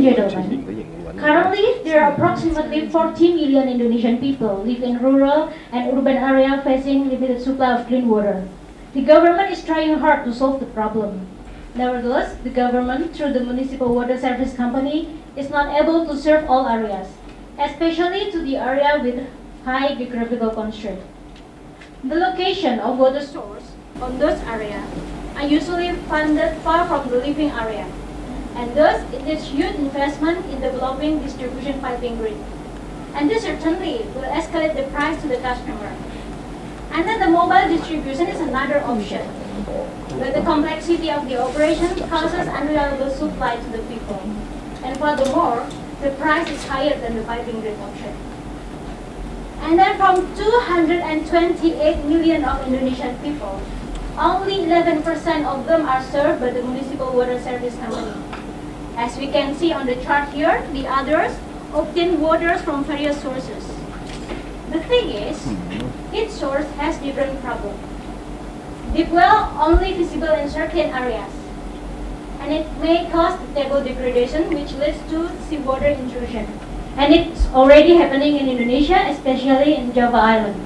and gentlemen, currently there are approximately 40 million Indonesian people live in rural and urban areas facing limited supply of clean water. The government is trying hard to solve the problem. Nevertheless, the government, through the municipal water service company, is not able to serve all areas, especially to the area with high geographical constraint. The location of water source on those areas are usually funded far from the living area, and thus it needs huge investment in developing distribution piping grid. And this certainly will escalate the price to the customer. And then the mobile distribution is another option, but the complexity of the operation causes unreliable supply to the people. And furthermore, the price is higher than the piping grid option. And then from 228 million of Indonesian people, only 11% of them are served by the municipal water service company. As we can see on the chart here, the others obtain waters from various sources. The thing is, each source has different problems. Deep well only visible in certain areas, and it may cause table degradation, which leads to seawater intrusion. And it's already happening in Indonesia, especially in Java Island.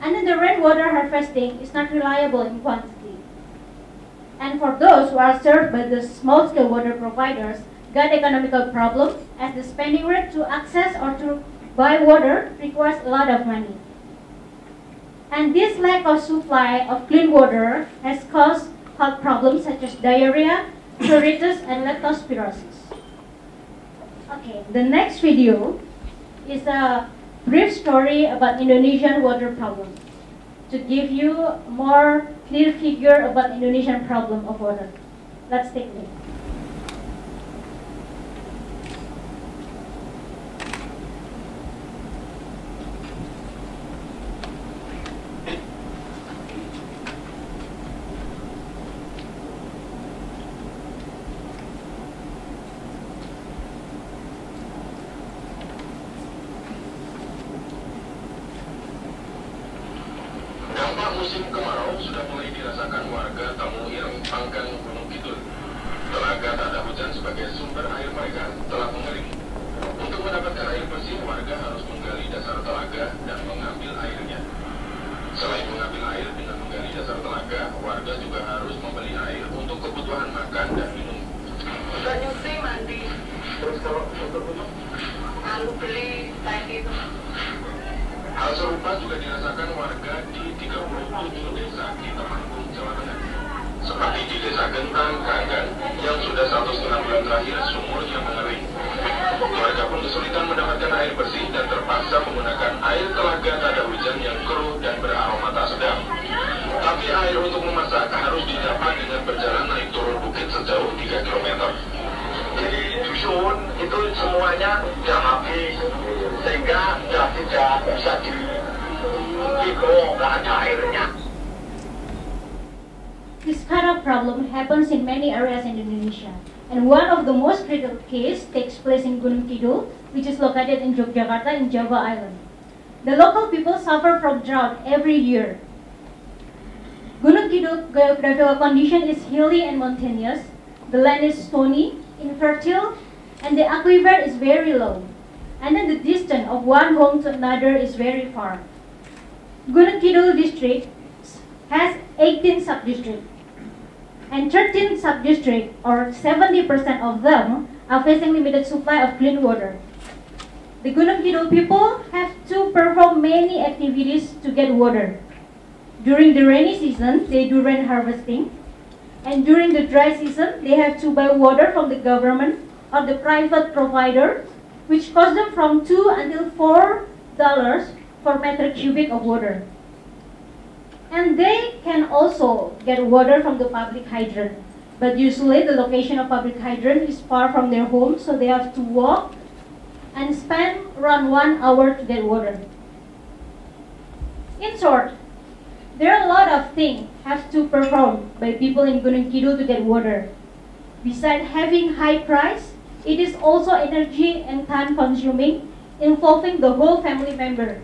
And then the rainwater harvesting is not reliable in quantity. And for those who are served by the small-scale water providers, got economical problem, as the spending rate to access or to buy water requires a lot of money. And this lack of supply of clean water has caused health problems such as diarrhea, pruritus, and leptospirosis. Okay, the next video is a brief story about Indonesian water problem to give you a more clear figure about Indonesian problem of water. Let's take a look. Musim kemarau sudah mulai dirasakan warga tamu yang pangkal Gunung Kidul. Telaga tak ada hujan sebagai sumber air mereka telah mengering. Untuk mendapatkan air bersih, warga harus menggali dasar telaga dan mengambil airnya. Selain mengambil air dengan menggali dasar telaga, warga juga harus membeli air untuk kebutuhan makan dan minum. Udah nyuci, mandi. Terus kalau untuk minum? Lalu beli tadi itu. Hal serupa juga dirasakan warga di 37 desa di Temanggung, Jawa Tengah. Seperti di desa Gentang, Kagan, yang sudah 1,5 bulan terakhir sumurnya mengering. Warga pun kesulitan mendapatkan air bersih dan terpaksa menggunakan air telaga tada hujan yang keruh dan beraroma tak sedap. Tapi air untuk memasak harus didapat dengan berjalan naik turun bukit sejauh 3 km. Jadi dusun itu semuanya sudah habis, sehingga sudah tidak bisa dibawa, nggak ada airnya. This kind of problem happens in many areas in Indonesia, and one of the most critical cases takes place in Gunung Kidul, which is located in Yogyakarta in Java Island. The local people suffer from drought every year. Gunung Kidul geographical condition is hilly and mountainous. The land is stony, infertile, and the aquifer is very low. And then the distance of one home to another is very far. Gunung Kidul district has 18 sub-districts, and 13 sub-districts, or 70% of them, are facing limited supply of clean water. The Gunung Kidul people have to perform many activities to get water. During the rainy season, they do rain harvesting, and during the dry season, they have to buy water from the government or the private provider, which costs them from $2 until $4 per meter cubic of water. And they can also get water from the public hydrant, but usually the location of public hydrant is far from their home, so they have to walk and spend around 1 hour to get water. In short, there are a lot of things have to perform by people in Gunung Kidul to get water. Besides having high price, it is also energy and time consuming, involving the whole family member,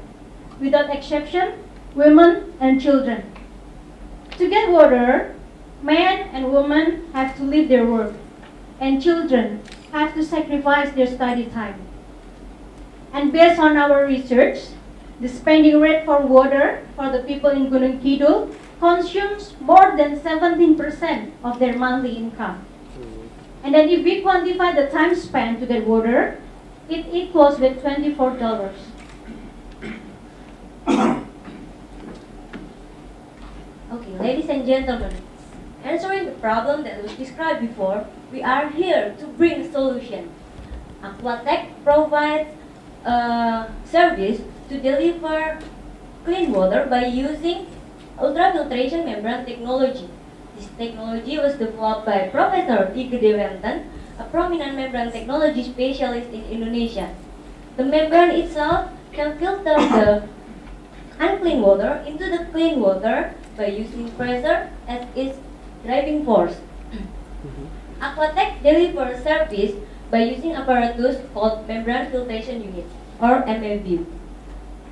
without exception, women and children. To get water, men and women have to leave their work, and children have to sacrifice their study time. And based on our research, the spending rate for water for the people in Gunung Kidul consumes more than 17% of their monthly income. And then if we quantify the time spent to get water, it equals with $24. Okay, ladies and gentlemen, answering the problem that was described before, we are here to bring a solution. AquaTech provides a service to deliver clean water by using ultrafiltration membrane technology. This technology was developed by Professor I. Gedewanten, a prominent membrane technology specialist in Indonesia. The membrane itself can filter the unclean water into the clean water by using pressure as its driving force. AquaTech delivers service by using apparatus called membrane filtration unit, or MFU.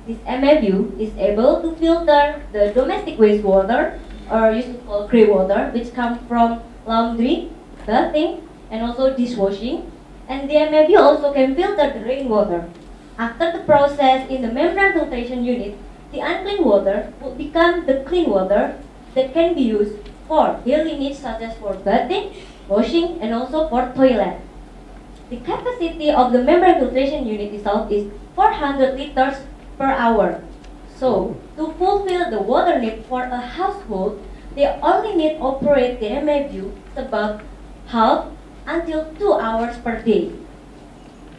This MFU is able to filter the domestic wastewater, or usually called grey water, which comes from laundry, bathing, and also dishwashing. And the MFU also can filter the rainwater. After the process in the membrane filtration unit, the unclean water will become the clean water that can be used for daily needs such as for bathing, washing, and also for toilet. The capacity of the membrane filtration unit itself is 400 liters per hour. So, to fulfill the water need for a household, they only need to operate the MFU about half until 2 hours per day.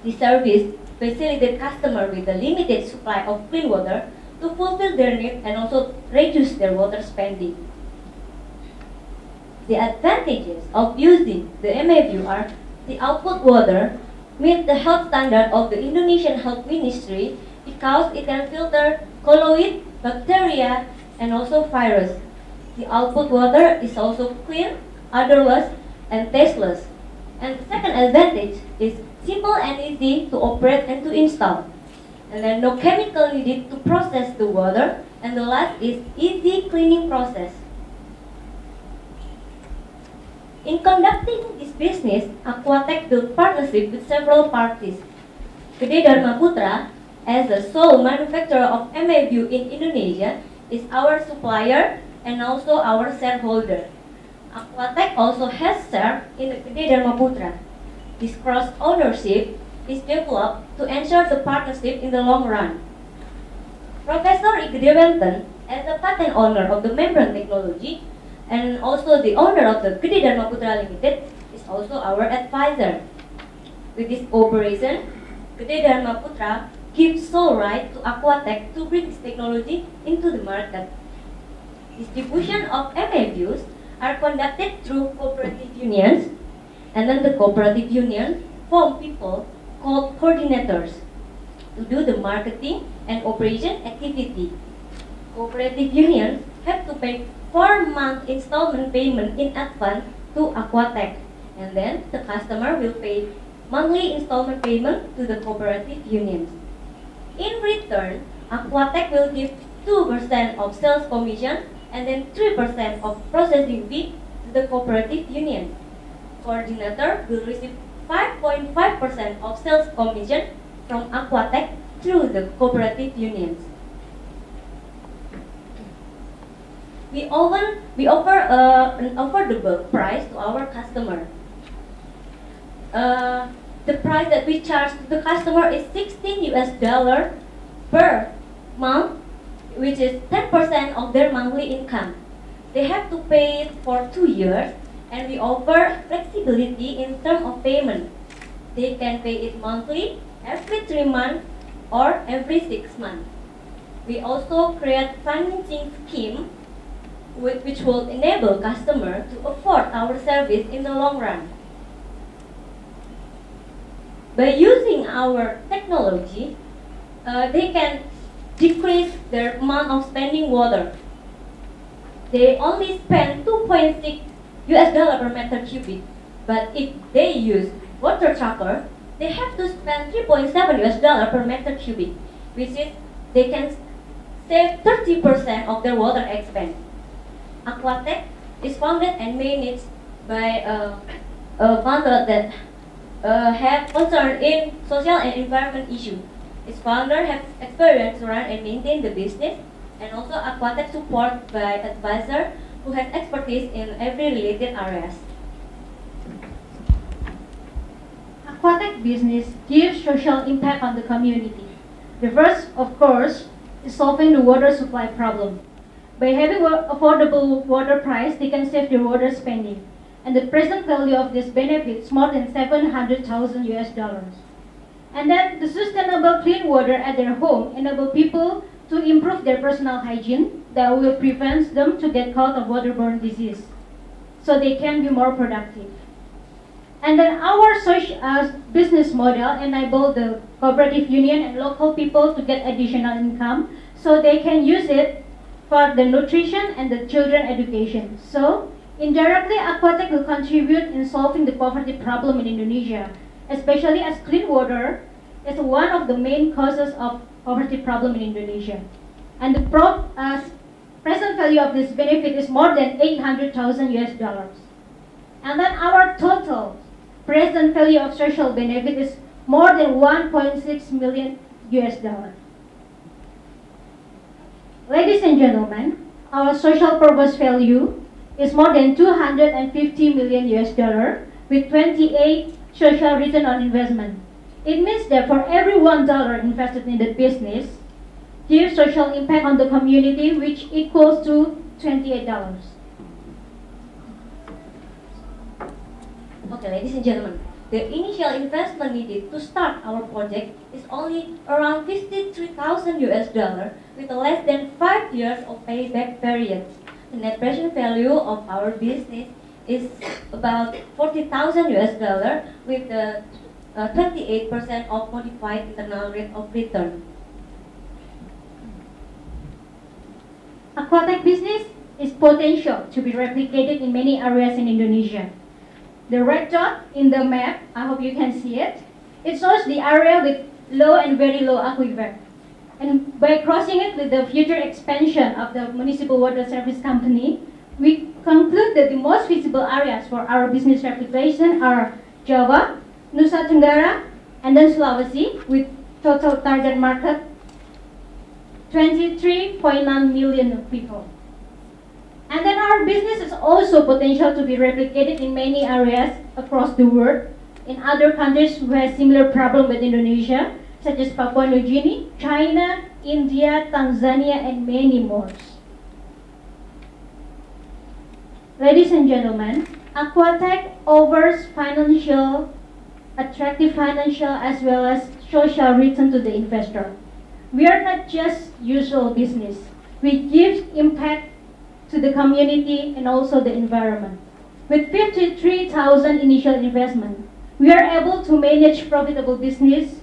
The service facilitates customers with a limited supply of clean water to fulfill their need and also reduce their water spending. The advantages of using the MFU are the output water meet the health standard of the Indonesian Health Ministry because it can filter colloid, bacteria, and also virus. The output water is also clean, odorless, and tasteless. And the second advantage is simple and easy to operate and to install. And then no chemical needed to process the water. And the last is easy cleaning process. In conducting this business, AquaTech built partnership with several parties. Gede Dharma Putra, as the sole manufacturer of MFU in Indonesia, is our supplier and also our shareholder. AquaTech also has share in the Gede Dharma Putra. This cross-ownership is developed to ensure the partnership in the long run. Professor I. Gedewanten, as the patent owner of the membrane technology, and also the owner of the Gede Dharma Putra Limited, is also our advisor. With this cooperation, Gede Dharma Putra gives sole right to AquaTech to bring this technology into the market. Distribution of MFUs are conducted through cooperative unions, and then the cooperative union form people called coordinators to do the marketing and operation activity. Cooperative unions have to pay 4-month installment payment in advance to AquaTech, and then the customer will pay monthly installment payment to the cooperative unions. In return, AquaTech will give 2% of sales commission and then 3% of processing fee to the cooperative union. Coordinator will receive 5.5% of sales commission from AquaTech through the cooperative unions. We offer an affordable price to our customer. The price that we charge to the customer is $16 per month, which is 10% of their monthly income. They have to pay it for 2 years, and we offer flexibility in terms of payment. They can pay it monthly, every 3 months, or every 6 months. We also create financing scheme which will enable customers to afford our service in the long run. By using our technology, they can decrease their amount of spending water. They only spend $2.6 per meter cubic, but if they use water tracker, they have to spend $3.7 per meter cubic, which is they can save 30% of their water expense. AquaTech is founded and managed by a founder that have concern in social and environment issues. Its founder have experience to run and maintain the business, and also AquaTech support by advisor who has expertise in every related areas. AquaTech business gives social impact on the community. The first, of course, is solving the water supply problem. By having affordable water price, they can save their water spending. And the present value of this benefit is more than 700,000 US dollars. And then the sustainable clean water at their home enable people to improve their personal hygiene that will prevent them to get caught of waterborne disease, so they can be more productive. And then our business model enable the cooperative union and local people to get additional income, so they can use it for the nutrition and the children education. So indirectly, AquaTech will contribute in solving the poverty problem in Indonesia, especially as clean water is one of the main causes of poverty problem in Indonesia. And the present value of this benefit is more than 800,000 US dollars. And then our total present value of social benefit is more than 1.6 million US dollars. Ladies and gentlemen, our social purpose value is more than 250 million US dollar with 28 social return on investment. It means that for every $1 invested in the business, gives social impact on the community, which equals to $28. Okay, ladies and gentlemen, the initial investment needed to start our project is only around 53,000 US dollar with less than 5 years of payback period. The net present value of our business is about 40,000 US dollar with the 28% of modified internal rate of return. AquaTech business is potential to be replicated in many areas in Indonesia. The red dot in the map, I hope you can see it, it shows the area with low and very low aquifer. And by crossing it with the future expansion of the municipal water service company, we conclude that the most feasible areas for our business replication are Java, Nusa Tenggara, and then Sulawesi, with total target market 23.9 million people. And then our business is also potential to be replicated in many areas across the world, in other countries who have similar problem with Indonesia, such as Papua New Guinea, China, India, Tanzania, and many more. Ladies and gentlemen, AquaTech offers attractive financial as well as social return to the investor. We are not just usual business. We give impact to the community and also the environment. With 53,000 initial investment, we are able to manage profitable business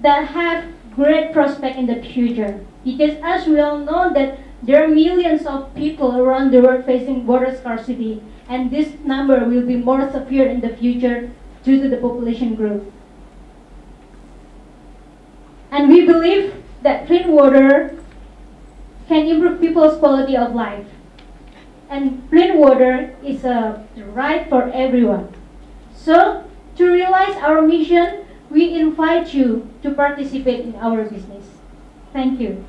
that have great prospect in the future. Because as we all know that there are millions of people around the world facing water scarcity, and this number will be more severe in the future due to the population growth. And we believe that clean water can improve people's quality of life. And clean water is a right for everyone. So, to realize our mission, we invite you to participate in our business. Thank you.